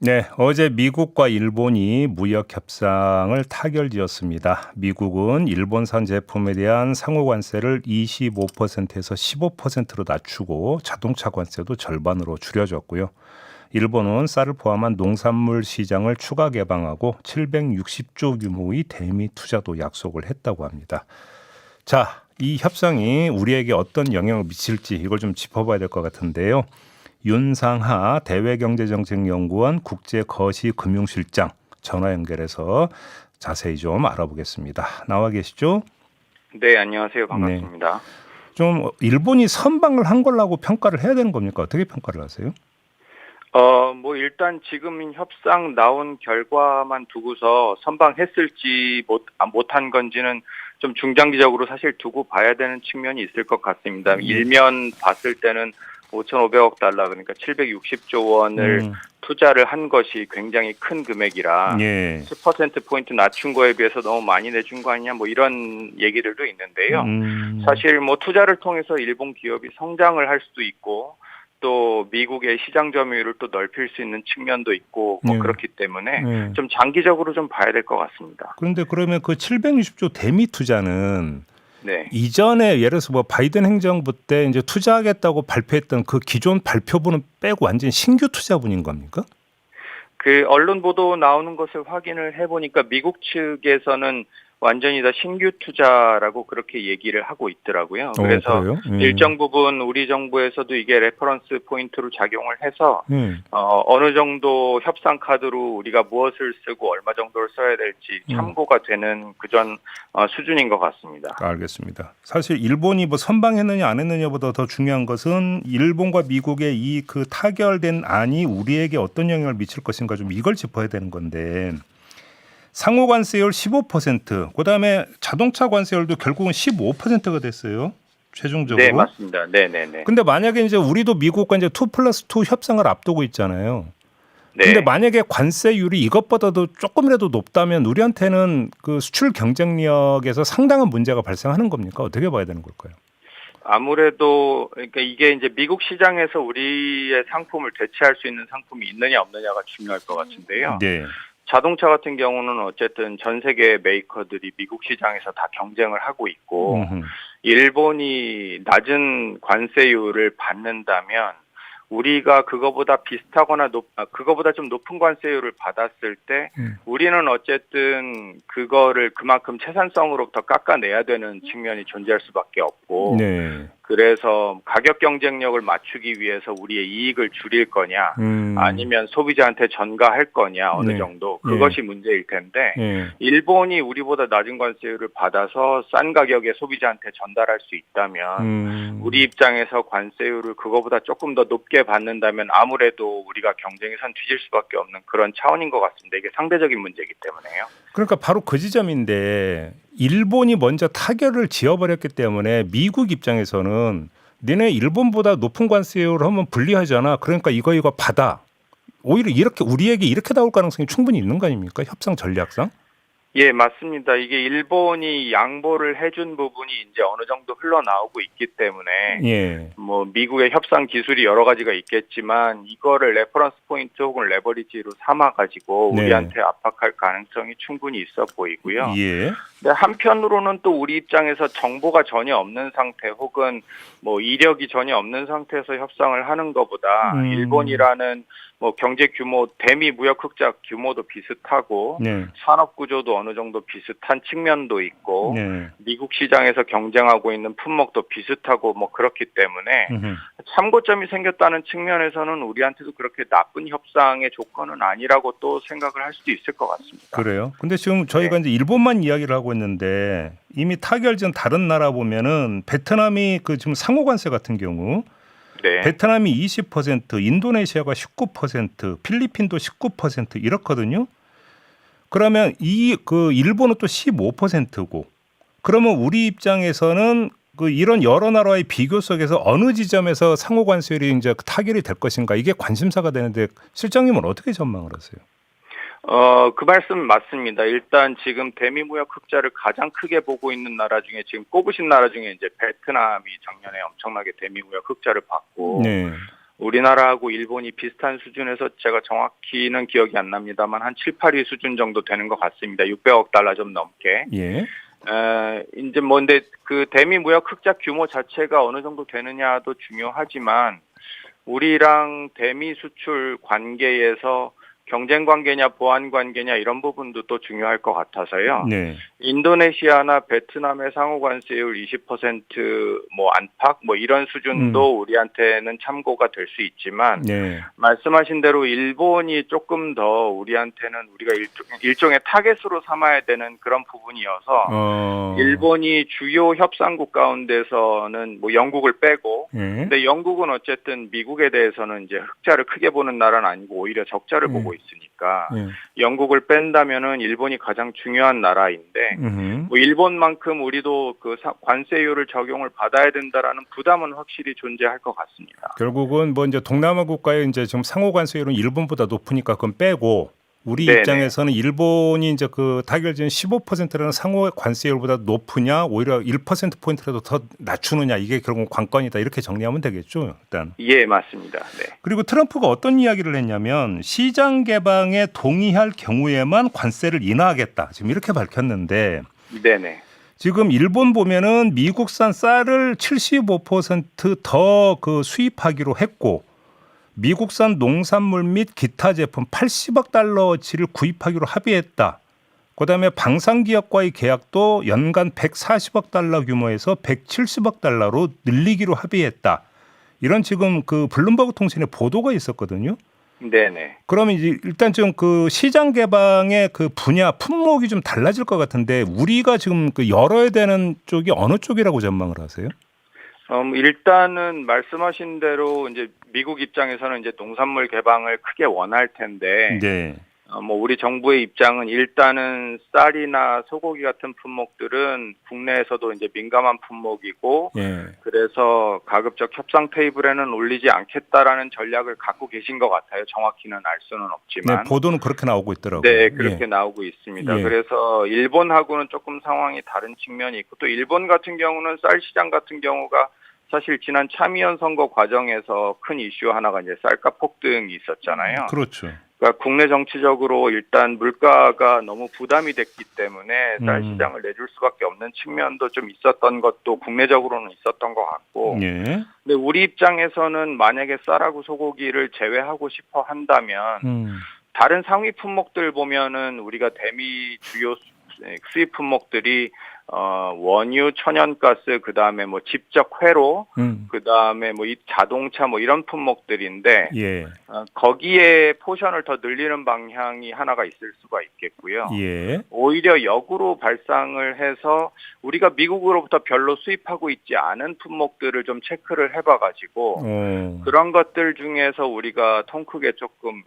네, 어제 미국과 일본이 무역 협상을 타결지었습니다. 미국은 일본산 제품에 대한 상호 관세를 25%에서 15%로 낮추고 자동차 관세도 절반으로 줄여줬고요. 일본은 쌀을 포함한 농산물 시장을 추가 개방하고 760조 규모의 대미 투자도 약속을 했다고 합니다. 자, 이 협상이 우리에게 어떤 영향을 미칠지 이걸 좀 짚어봐야 될 것 같은데요. 윤상하 대외경제정책연구원 국제거시금융실장 전화 연결해서 자세히 좀 알아보겠습니다. 나와 계시죠? 네, 안녕하세요. 네. 반갑습니다. 좀 일본이 선방을 한 걸라고 평가를 해야 되는 겁니까? 어떻게 평가를 하세요? 일단 지금 협상 나온 결과만 두고서 선방했을지 못한 건지는 좀 중장기적으로 사실 두고 봐야 되는 측면이 있을 것 같습니다. 일면 봤을 때는 5,500억 달러, 그러니까 760조 원을 투자를 한 것이 굉장히 큰 금액이라 예. 10%포인트 낮춘 거에 비해서 너무 많이 내준 거 아니냐, 이런 얘기들도 있는데요. 사실 투자를 통해서 일본 기업이 성장을 할 수도 있고, 또 미국의 시장 점유율을 또 넓힐 수 있는 측면도 있고 그렇기 때문에 좀 장기적으로 좀 봐야 될 것 같습니다. 그런데 그러면 그 760조 대미 투자는 네. 이전에 예를 들어서 바이든 행정부 때 이제 투자하겠다고 발표했던 그 기존 발표분은 빼고 완전 신규 투자분인 겁니까? 그 언론 보도 나오는 것을 확인을 해보니까 미국 측에서는 완전히 다 신규 투자라고 그렇게 얘기를 하고 있더라고요. 그래서 일정 부분 우리 정부에서도 이게 레퍼런스 포인트로 작용을 해서 어느 정도 협상 카드로 우리가 무엇을 쓰고 얼마 정도를 써야 될지 참고가 되는 그전 수준인 것 같습니다. 알겠습니다. 사실 일본이 선방했느냐 안 했느냐보다 더 중요한 것은 일본과 미국의 이 그 타결된 안이 우리에게 어떤 영향을 미칠 것인가 좀 이걸 짚어야 되는 건데, 상호 관세율 15%, 그다음에 자동차 관세율도 결국은 15%가 됐어요. 최종적으로. 네, 맞습니다. 네. 근데 만약에 이제 우리도 미국과 이제 2+2 협상을 앞두고 있잖아요. 네. 근데 만약에 관세율이 이것보다도 조금이라도 높다면 우리한테는 그 수출 경쟁력에서 상당한 문제가 발생하는 겁니까? 어떻게 봐야 되는 걸까요? 아무래도 그러니까 이게 이제 미국 시장에서 우리의 상품을 대체할 수 있는 상품이 있느냐 없느냐가 중요할 것 같은데요. 네. 자동차 같은 경우는 어쨌든 전 세계 메이커들이 미국 시장에서 다 경쟁을 하고 있고, 일본이 낮은 관세율을 받는다면 우리가 그거보다 비슷하거나 그거보다 좀 높은 관세율을 받았을 때 우리는 어쨌든 그거를 그만큼 채산성으로부터 깎아내야 되는 측면이 존재할 수밖에 없고, 그래서 가격 경쟁력을 맞추기 위해서 우리의 이익을 줄일 거냐, 아니면 소비자한테 전가할 거냐, 어느 정도 그것이 문제일 텐데, 일본이 우리보다 낮은 관세율을 받아서 싼 가격에 소비자한테 전달할 수 있다면 우리 입장에서 관세율을 그거보다 조금 더 높게 받는다면 아무래도 우리가 경쟁에선 뒤질 수밖에 없는 그런 차원인 것 같습니다. 이게 상대적인 문제이기 때문에요. 그러니까 바로 그 지점인데, 일본이 먼저 타결을 지어버렸기 때문에 미국 입장에서는 니네 일본보다 높은 관세율을 하면 불리하잖아. 그러니까 이거 받아. 오히려 이렇게 우리에게 이렇게 나올 가능성이 충분히 있는 거 아닙니까? 협상 전략상? 예, 맞습니다. 이게 일본이 양보를 해준 부분이 이제 어느 정도 흘러나오고 있기 때문에 미국의 협상 기술이 여러 가지가 있겠지만 이거를 레퍼런스 포인트 혹은 레버리지로 삼아가지고 우리한테 압박할 가능성이 충분히 있어 보이고요. 근데 한편으로는 또 우리 입장에서 정보가 전혀 없는 상태 혹은 이력이 전혀 없는 상태에서 협상을 하는 것보다 일본이라는 경제 규모, 대미 무역 흑자 규모도 비슷하고 산업 구조도 어느 정도 비슷한 측면도 있고 미국 시장에서 경쟁하고 있는 품목도 비슷하고 그렇기 때문에 참고점이 생겼다는 측면에서는 우리한테도 그렇게 나쁜 협상의 조건은 아니라고 또 생각을 할 수도 있을 것 같습니다. 그래요? 근데 지금 저희가 이제 일본만 이야기를 하고 있는데 이미 타결 전 다른 나라 보면은 베트남이 그 지금 상호 관세 같은 경우 베트남이 20%, 인도네시아가 19%, 필리핀도 19% 이렇거든요. 그러면 그 일본은 또 15%고, 그러면 우리 입장에서는 그 이런 여러 나라의 비교 속에서 어느 지점에서 상호 관세율이 이제 타결이 될 것인가, 이게 관심사가 되는데 실장님은 어떻게 전망을 하세요? 그 말씀 맞습니다. 일단 지금 대미 무역 흑자를 가장 크게 보고 있는 나라 중에 지금 꼽으신 나라 중에 이제 베트남이 작년에 엄청나게 대미 무역 흑자를 받고 우리나라하고 일본이 비슷한 수준에서 제가 정확히는 기억이 안 납니다만 한 7, 8위 수준 정도 되는 것 같습니다. 600억 달러 좀 넘게. 예. 이제 근데 그 대미 무역 흑자 규모 자체가 어느 정도 되느냐도 중요하지만 우리랑 대미 수출 관계에서 경쟁 관계냐 보완 관계냐 이런 부분도 또 중요할 것 같아서요. 네. 인도네시아나 베트남의 상호 관세율 20%뭐 안팎 뭐 이런 수준도 우리한테는 참고가 될 수 있지만 네. 말씀하신 대로 일본이 조금 더 우리한테는 우리가 일종의 타겟으로 삼아야 되는 그런 부분이어서 일본이 주요 협상국 가운데서는 뭐 영국을 빼고 근데 영국은 어쨌든 미국에 대해서는 이제 흑자를 크게 보는 나라는 아니고 오히려 적자를 보고 있으니까 영국을 뺀다면은 일본이 가장 중요한 나라인데 뭐 일본만큼 우리도 그 관세율을 적용을 받아야 된다라는 부담은 확실히 존재할 것 같습니다. 결국은 뭐 이제 동남아 국가의 이제 지금 상호 관세율은 일본보다 높으니까 그건 빼고 우리 네네. 입장에서는 일본이 이제 그 타결된 15%라는 상호 관세율보다 높으냐 오히려 1%포인트라도 더 낮추느냐 이게 결국 관건이다 이렇게 정리하면 되겠죠 일단. 예, 맞습니다. 네. 그리고 트럼프가 어떤 이야기를 했냐면 시장 개방에 동의할 경우에만 관세를 인하하겠다 지금 이렇게 밝혔는데 네네. 지금 일본 보면은 미국산 쌀을 75% 더 그 수입하기로 했고 미국산 농산물 및 기타 제품 80억 달러치를 구입하기로 합의했다. 그다음에 방산기업과의 계약도 연간 140억 달러 규모에서 170억 달러로 늘리기로 합의했다. 이런 지금 그 블룸버그 통신의 보도가 있었거든요. 네네. 그러면 이제 일단 좀 그 시장 개방의 그 분야 품목이 좀 달라질 것 같은데 우리가 지금 그 열어야 되는 쪽이 어느 쪽이라고 전망을 하세요? 일단은 말씀하신 대로 이제 미국 입장에서는 이제 농산물 개방을 크게 원할 텐데, 네. 뭐 우리 정부의 입장은 일단은 쌀이나 소고기 같은 품목들은 국내에서도 이제 민감한 품목이고, 예. 그래서 가급적 협상 테이블에는 올리지 않겠다라는 전략을 갖고 계신 것 같아요. 정확히는 알 수는 없지만. 네, 보도는 그렇게 나오고 있더라고요. 네, 그렇게 예. 나오고 있습니다. 예. 그래서 일본하고는 조금 상황이 다른 측면이 있고 또 일본 같은 경우는 쌀 시장 같은 경우가 사실 지난 참의원 선거 과정에서 큰 이슈 하나가 이제 쌀값 폭등이 있었잖아요. 그렇죠. 그러니까 국내 정치적으로 일단 물가가 너무 부담이 됐기 때문에 쌀 시장을 내줄 수밖에 없는 측면도 좀 있었던 것도 국내적으로는 있었던 것 같고. 예. 근데 우리 입장에서는 만약에 쌀하고 소고기를 제외하고 싶어 한다면 다른 상위 품목들 보면은 우리가 대미 주요 수입 품목들이 원유, 천연가스, 그 다음에 뭐 집적 회로, 그 다음에 뭐 이 자동차 뭐 이런 품목들인데, 예. 거기에 포션을 더 늘리는 방향이 하나가 있을 수가 있겠고요. 예. 오히려 역으로 발상을 해서 우리가 미국으로부터 별로 수입하고 있지 않은 품목들을 좀 체크를 해봐가지고 그런 것들 중에서 우리가 통 크게 조금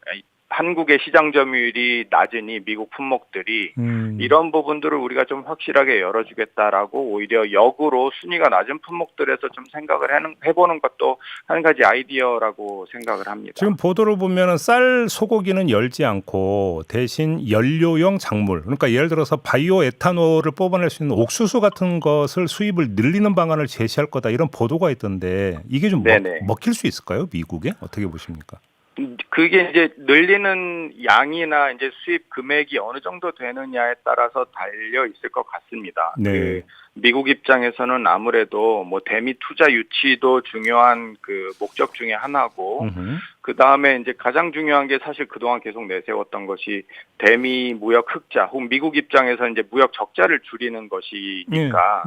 한국의 시장 점유율이 낮으니 미국 품목들이 이런 부분들을 우리가 좀 확실하게 열어주겠다라고 오히려 역으로 순위가 낮은 품목들에서 좀 생각을 해보는 것도 한 가지 아이디어라고 생각을 합니다. 지금 보도를 보면은 쌀, 소고기는 열지 않고 대신 연료용 작물, 그러니까 예를 들어서 바이오 에탄올을 뽑아낼 수 있는 옥수수 같은 것을 수입을 늘리는 방안을 제시할 거다 이런 보도가 있던데 이게 좀 먹힐 수 있을까요? 미국에 어떻게 보십니까? 그게 이제 늘리는 양이나 이제 수입 금액이 어느 정도 되느냐에 따라서 달려 있을 것 같습니다. 네. 미국 입장에서는 아무래도 뭐 대미 투자 유치도 중요한 그 목적 중에 하나고, 그 다음에 이제 가장 중요한 게 사실 그동안 계속 내세웠던 것이 대미 무역 흑자, 혹은 미국 입장에서 이제 무역 적자를 줄이는 것이니까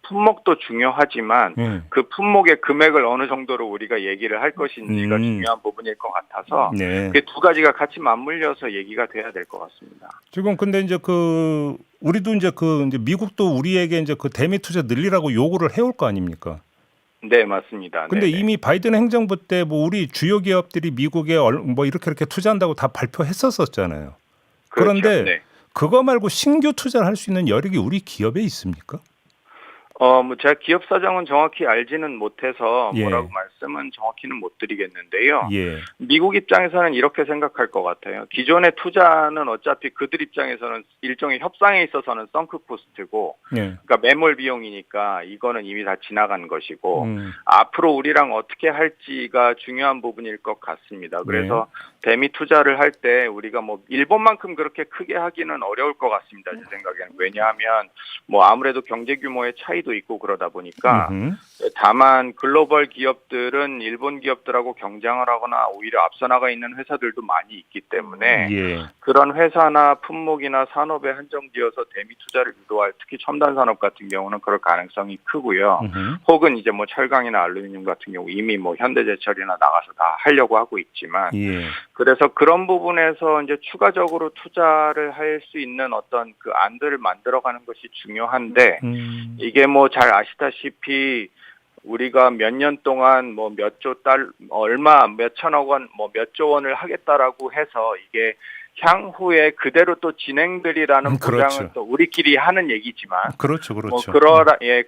품목도 중요하지만 그 품목의 금액을 어느 정도로 우리가 얘기를 할 것인지가 중요한 부분일 것 같아서 그 두 가지가 같이 맞물려서 얘기가 돼야 될 것 같습니다. 지금 근데 이제 그 우리도 이제 이제 미국도 우리에게 이제 그 대미 투자 늘리라고 요구를 해올 거 아닙니까? 네, 맞습니다. 근데 이미 바이든 행정부 때 뭐 우리 주요 기업들이 미국에 뭐 이렇게 투자한다고 다 발표했었잖아요. 그런데 그거 말고 신규 투자를 할 수 있는 여력이 우리 기업에 있습니까? 뭐 제가 기업 사정은 정확히 알지는 못해서 예. 뭐라고 말씀은 정확히는 못 드리겠는데요. 예. 미국 입장에서는 이렇게 생각할 것 같아요. 기존의 투자는 어차피 그들 입장에서는 일종의 협상에 있어서는 썬크 코스트고, 예. 그러니까 매몰 비용이니까 이거는 이미 다 지나간 것이고, 음. 앞으로 우리랑 어떻게 할지가 중요한 부분일 것 같습니다. 그래서 대미 투자를 할 때 우리가 뭐 일본만큼 그렇게 크게 하기는 어려울 것 같습니다. 제 생각에는. 왜냐하면 뭐 아무래도 경제 규모의 차이도 있고 그러다 보니까 다만 글로벌 기업들은 일본 기업들하고 경쟁을 하거나 오히려 앞서 나가 있는 회사들도 많이 있기 때문에 예. 그런 회사나 품목이나 산업에 한정지어서 대미 투자를 유도할 특히 첨단 산업 같은 경우는 그럴 가능성이 크고요. 혹은 이제 뭐 철강이나 알루미늄 같은 경우 이미 뭐 현대제철이나 나가서 다 하려고 하고 있지만 예. 그래서 그런 부분에서 이제 추가적으로 투자를 할 수 있는 어떤 그 안들을 만들어가는 것이 중요한데 이게 뭐 잘 아시다시피 우리가 몇 년 동안 뭐 몇 조 얼마 몇 천억 원 뭐 몇 조 원을 하겠다라고 해서 이게 향후에 그대로 또 진행되리라는 그렇죠. 보장은 또 우리끼리 하는 얘기지만 그렇죠. 뭐 그렇죠.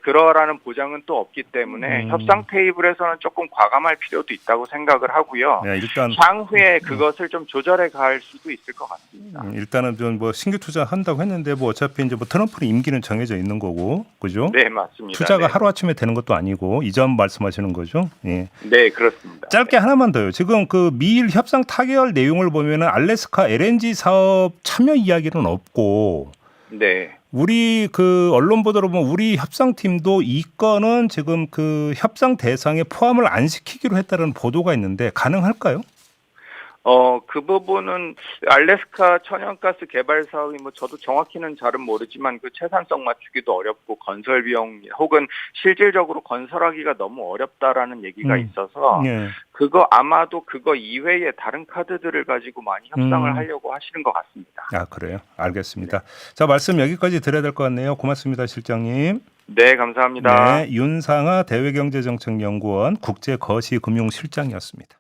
그러라는 보장은 또 없기 때문에 협상 테이블에서는 조금 과감할 필요도 있다고 생각을 하고요. 네, 일단 향후에 그것을 좀 조절해 갈 수도 있을 것 같습니다. 일단은 좀 뭐 신규 투자 한다고 했는데 뭐 어차피 이제 뭐 트럼프는 임기는 정해져 있는 거고, 그죠? 네, 맞습니다. 투자가 네. 하루 아침에 되는 것도 아니고 이 점 말씀하시는 거죠? 예. 네, 그렇습니다. 짧게 하나만 더요. 지금 그 미일 협상 타결 내용을 보면은 알래스카 LNG 사업 참여 이야기는 없고, 네. 우리 그 언론 보도로 보면 우리 협상팀도 이 건은 지금 그 협상 대상에 포함을 안 시키기로 했다는 보도가 있는데 가능할까요? 그 부분은 알래스카 천연가스 개발 사업이 뭐 저도 정확히는 잘은 모르지만 그 채산성 맞추기도 어렵고 건설 비용 혹은 실질적으로 건설하기가 너무 어렵다라는 얘기가 있어서 예. 그거 아마도 그거 이외에 다른 카드들을 가지고 많이 협상을 하려고 하시는 것 같습니다. 아, 그래요? 알겠습니다. 자, 말씀 여기까지 드려야 될 것 같네요. 고맙습니다, 실장님. 네, 감사합니다. 네, 윤상아 대외경제정책연구원 국제거시금융실장이었습니다.